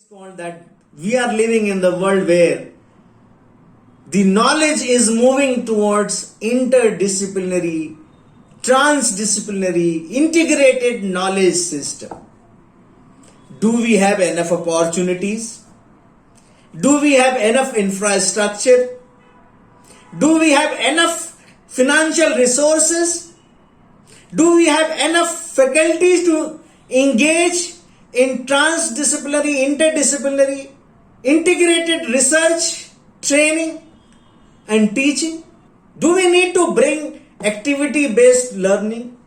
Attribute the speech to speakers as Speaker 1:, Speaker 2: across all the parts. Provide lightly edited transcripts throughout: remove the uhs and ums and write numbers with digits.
Speaker 1: Called that we are living in the world where the knowledge is moving towards interdisciplinary, transdisciplinary, integrated knowledge system. Do we have enough opportunities? Do we have enough infrastructure? Do we have enough financial resources? Do we have enough faculties to engage in transdisciplinary, interdisciplinary, integrated research, training and teaching? Do we need to bring activity-based learning,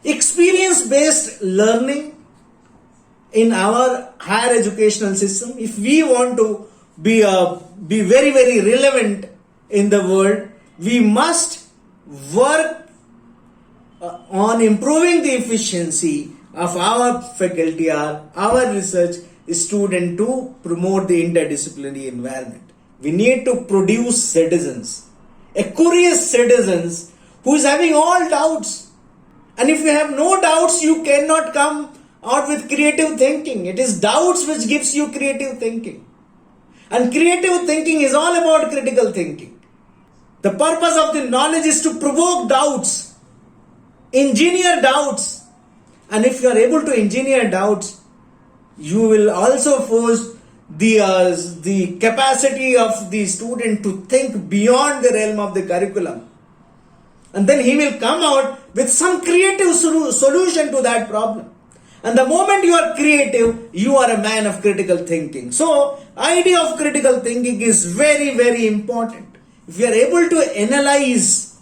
Speaker 1: experience-based learning in our higher educational system? If we want to be very, very relevant in the world, we must work on improving the efficiency of our faculty, our research student to promote the interdisciplinary environment. We need to produce citizens, curious citizens who is having all doubts. And if you have no doubts, you cannot come out with creative thinking. It is doubts which gives you creative thinking. And creative thinking is all about critical thinking. The purpose of the knowledge is to provoke doubts, engineer doubts. And if you are able to engineer doubts, you will also force the capacity of the student to think beyond the realm of the curriculum. And then he will come out with some creative solution to that problem. And the moment you are creative, you are a man of critical thinking. So, idea of critical thinking is very, very important. If you are able to analyze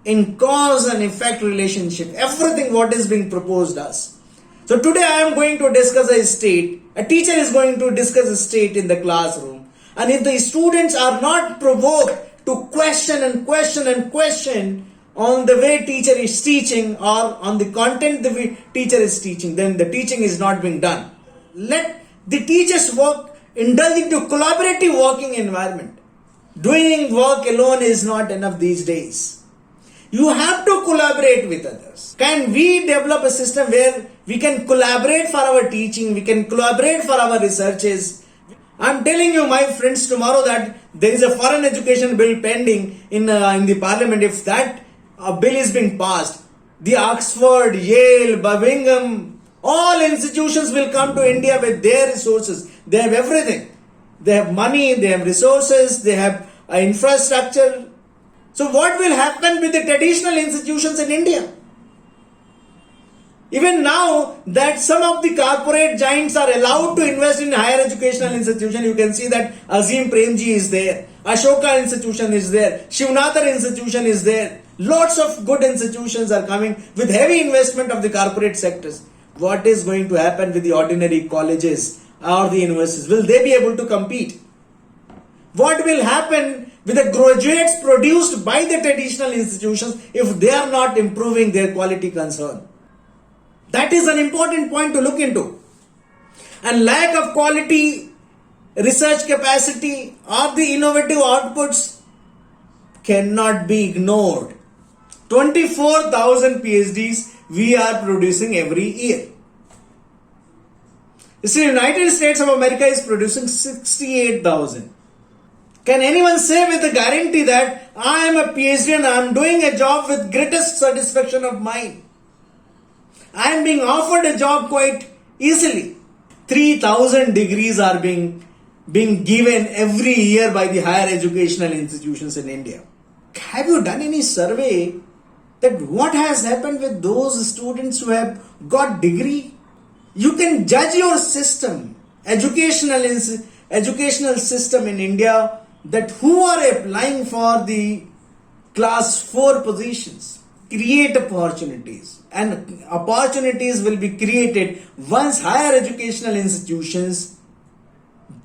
Speaker 1: in cause and effect relationship, everything what is being proposed us. So today I am going to discuss a state, a teacher is going to discuss a state in the classroom, and if the students are not provoked to question and question and question on the way teacher is teaching or on the content the way teacher is teaching, then the teaching is not being done. Let the teachers work, indulge into collaborative working environment. Doing work alone is not enough these days. You have to collaborate with others. Can we develop a system where we can collaborate for our teaching, we can collaborate for our researches? I'm telling you, my friends, tomorrow that there is a foreign education bill pending in the parliament. If that bill is being passed, the Oxford, Yale, Birmingham, all institutions will come to India with their resources. They have everything. They have money, they have resources, they have infrastructure. So what will happen with the traditional institutions in India? Even now that some of the corporate giants are allowed to invest in higher educational institutions, you can see that Azim Premji is there, Ashoka institution is there, Shivnathar institution is there. Lots of good institutions are coming with heavy investment of the corporate sectors. What is going to happen with the ordinary colleges or the universities? Will they be able to compete? What will happen with the graduates produced by the traditional institutions if they are not improving their quality concern? That is an important point to look into. And lack of quality research capacity or the innovative outputs cannot be ignored. 24,000 PhDs we are producing every year. You see, United States of America is producing 68,000. Can anyone say with a guarantee that I am a PhD and I am doing a job with greatest satisfaction of mind? I am being offered a job quite easily. 3,000 degrees are being given every year by the higher educational institutions in India. Have you done any survey that what has happened with those students who have got degree? You can judge your system, educational system in India, that who are applying for the class 4 positions. Create opportunities, and opportunities will be created once higher educational institutions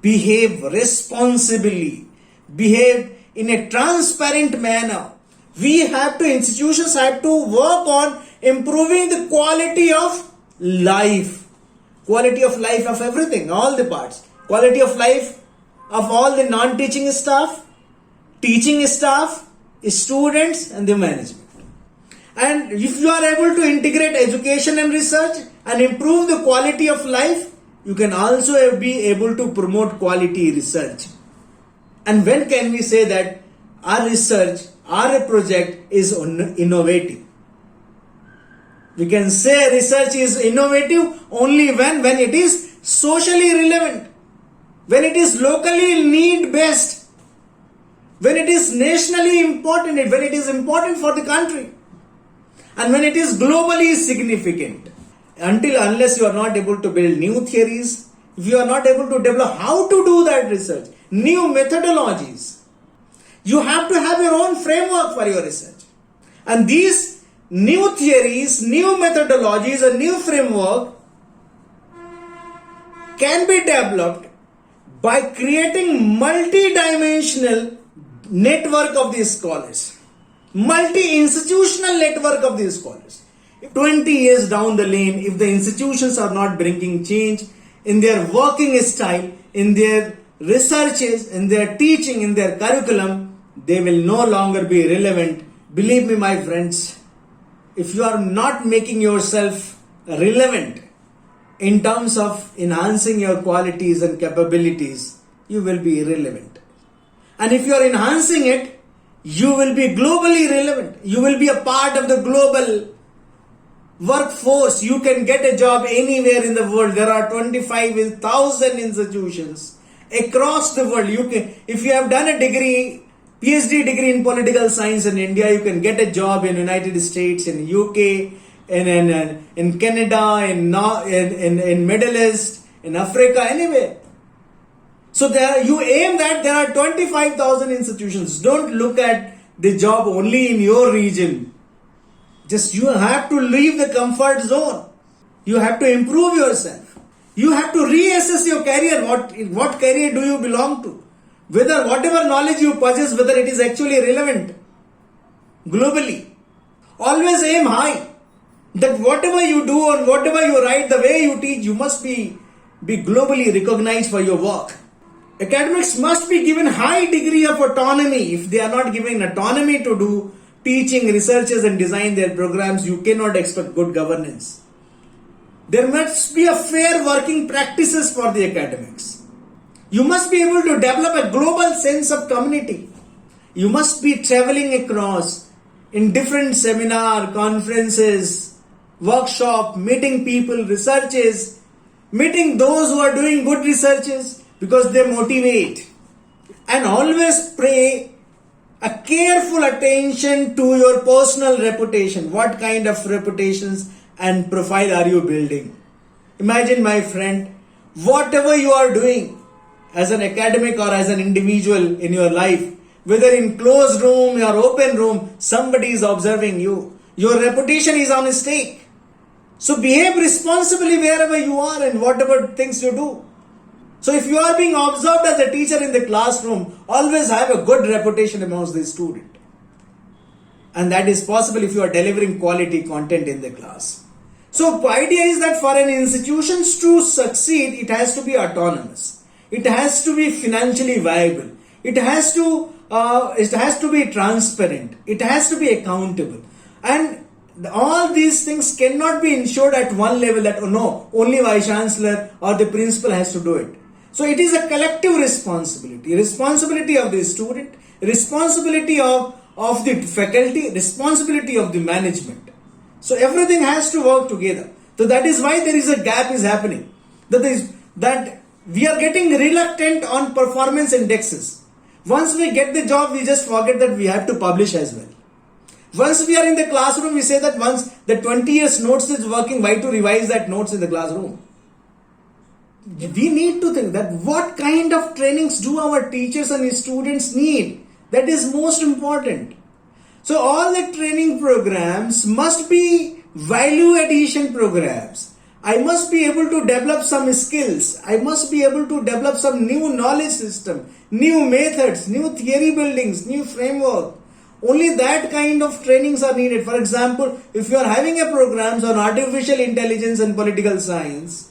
Speaker 1: behave responsibly, behave in a transparent manner. Institutions have to work on improving the quality of life of everything, all the parts, quality of life of all the non-teaching staff, teaching staff, students and the management. And if you are able to integrate education and research and improve the quality of life, you can also be able to promote quality research. And when can we say that our research, our project is innovative? We can say research is innovative only when it is socially relevant, when it is locally need-based, when it is nationally important, when it is important for the country, and when it is globally significant. Unless you are not able to build new theories, if you are not able to develop how to do that research, new methodologies, you have to have your own framework for your research. And these new theories, new methodologies, and new framework can be developed by creating multi-dimensional network of these scholars, multi-institutional network of these scholars. 20 years down the lane, if the institutions are not bringing change in their working style, in their researches, in their teaching, in their curriculum, they will no longer be relevant. Believe me, my friends, if you are not making yourself relevant in terms of enhancing your qualities and capabilities, you will be irrelevant. And if you are enhancing it, you will be globally relevant. You will be a part of the global workforce. You can get a job anywhere in the world. There are 25,000 institutions across the world. If you have done a PhD degree in political science in India, you can get a job in United States, in UK, in Canada, in Middle East, in Africa, anywhere. So you aim that there are 25,000 institutions. Don't look at the job only in your region. Just you have to leave the comfort zone. You have to improve yourself. You have to reassess your career. What career do you belong to? Whether whatever knowledge you possess, whether it is actually relevant globally. Always aim high. That whatever you do and whatever you write, the way you teach, you must be globally recognized for your work. Academics must be given high degree of autonomy. If they are not given autonomy to do teaching, researches and design their programs, you cannot expect good governance. There must be a fair working practices for the academics. You must be able to develop a global sense of community. You must be traveling across in different seminar, conferences, workshop, meeting people, researches, meeting those who are doing good researches because they motivate. And always pay a careful attention to your personal reputation. What kind of reputations and profile are you building? Imagine, my friend, whatever you are doing as an academic or as an individual in your life, whether in closed room or open room, somebody is observing you. Your reputation is on stake. So behave responsibly wherever you are and whatever things you do. So if you are being observed as a teacher in the classroom, always have a good reputation amongst the student. And that is possible if you are delivering quality content in the class. So the idea is that for an institution to succeed, it has to be autonomous. It has to be financially viable. It has to be transparent. It has to be accountable. And all these things cannot be ensured at one level that, oh no, only Vice Chancellor or the principal has to do it. So it is a collective responsibility of the student, responsibility of the faculty, responsibility of the management. So everything has to work together. So that is why there is a gap is happening. That we are getting reluctant on performance indexes. Once we get the job, we just forget that we have to publish as well. Once we are in the classroom, we say that once the 20 years notes is working, why to revise that notes in the classroom? We need to think that what kind of trainings do our teachers and students need? That is most important. So all the training programs must be value addition programs. I must be able to develop some skills. I must be able to develop some new knowledge system, new methods, new theory buildings, new framework. Only that kind of trainings are needed. For example, if you are having a programs on artificial intelligence and political science,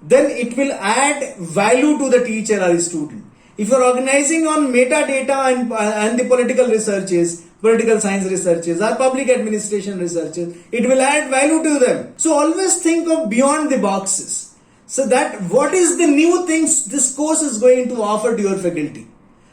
Speaker 1: then it will add value to the teacher or the student. If you are organizing on metadata and the political researches, political science researches or public administration researches, it will add value to them. So always think of beyond the boxes. so that what is the new things this course is going to offer to your faculty.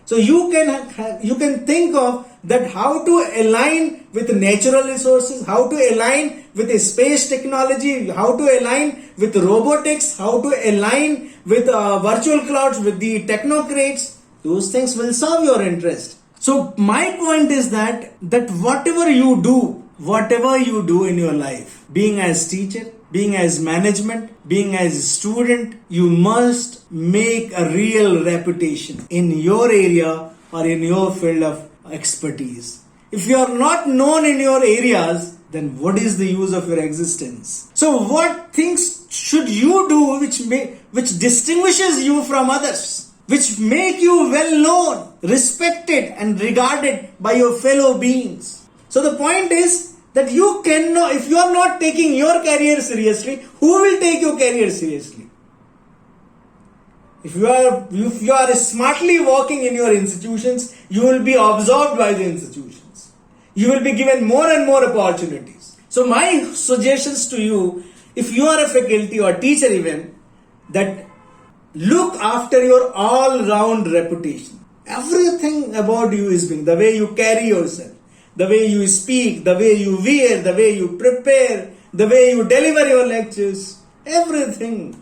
Speaker 1: So you can think of that how to align with natural resources, how to align with space technology, how to align with robotics, how to align with virtual clouds, with the technocrates. Those things will serve your interest. So my point is that whatever you do in your life, being as teacher, being as management, being as student, you must make a real reputation in your area or in your field of expertise. If you are not known in your areas, then what is the use of your existence? So what things should you do which distinguishes you from others, which make you well known, respected and regarded by your fellow beings? So the point is that you cannot, if you are not taking your career seriously, who will take your career seriously? If you are smartly working in your institutions, you will be absorbed by the institutions. You will be given more and more opportunities. So my suggestions to you, if you are a faculty or teacher even, that look after your all-round reputation. Everything about you is being, the way you carry yourself, the way you speak, the way you wear, the way you prepare, the way you deliver your lectures, everything.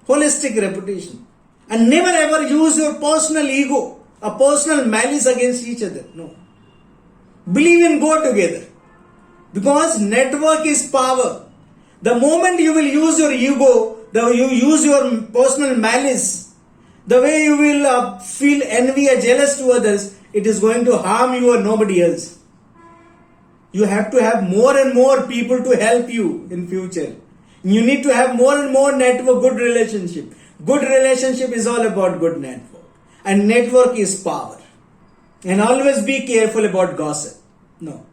Speaker 1: Holistic reputation. And never ever use your personal ego, a personal malice against each other. No. Believe in go together. Because network is power. The moment you will use your ego, you use your personal malice, the way you will feel envy or jealous to others, it is going to harm you or nobody else. You have to have more and more people to help you in future. You need to have more and more network, good relationship. Good relationship is all about good network. And network is power. And always be careful about gossip. No.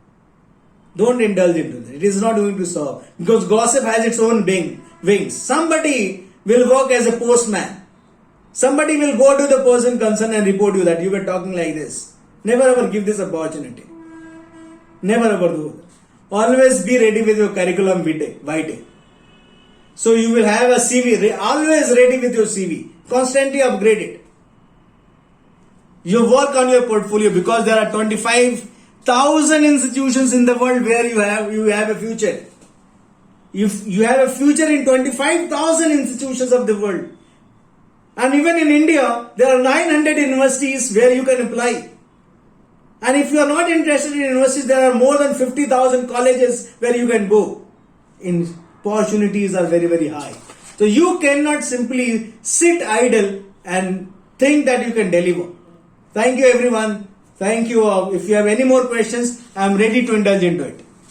Speaker 1: Don't indulge into that. It is not going to serve. Because gossip has its own wings. Somebody will work as a postman. Somebody will go to the person concerned and report you that you were talking like this. Never ever give this opportunity. Never ever do that. Always be ready with your curriculum vitae. So you will have a CV, always ready with your CV. Constantly upgrade it. You work on your portfolio because there are 25,000 institutions in the world where you have a future. If you have a future in 25,000 institutions of the world. And even in India, there are 900 universities where you can apply. And if you are not interested in universities, there are more than 50,000 colleges where you can go. Opportunities are very, very high. So you cannot simply sit idle and think that you can deliver. Thank you everyone. Thank you. If you have any more questions, I am ready to indulge into it.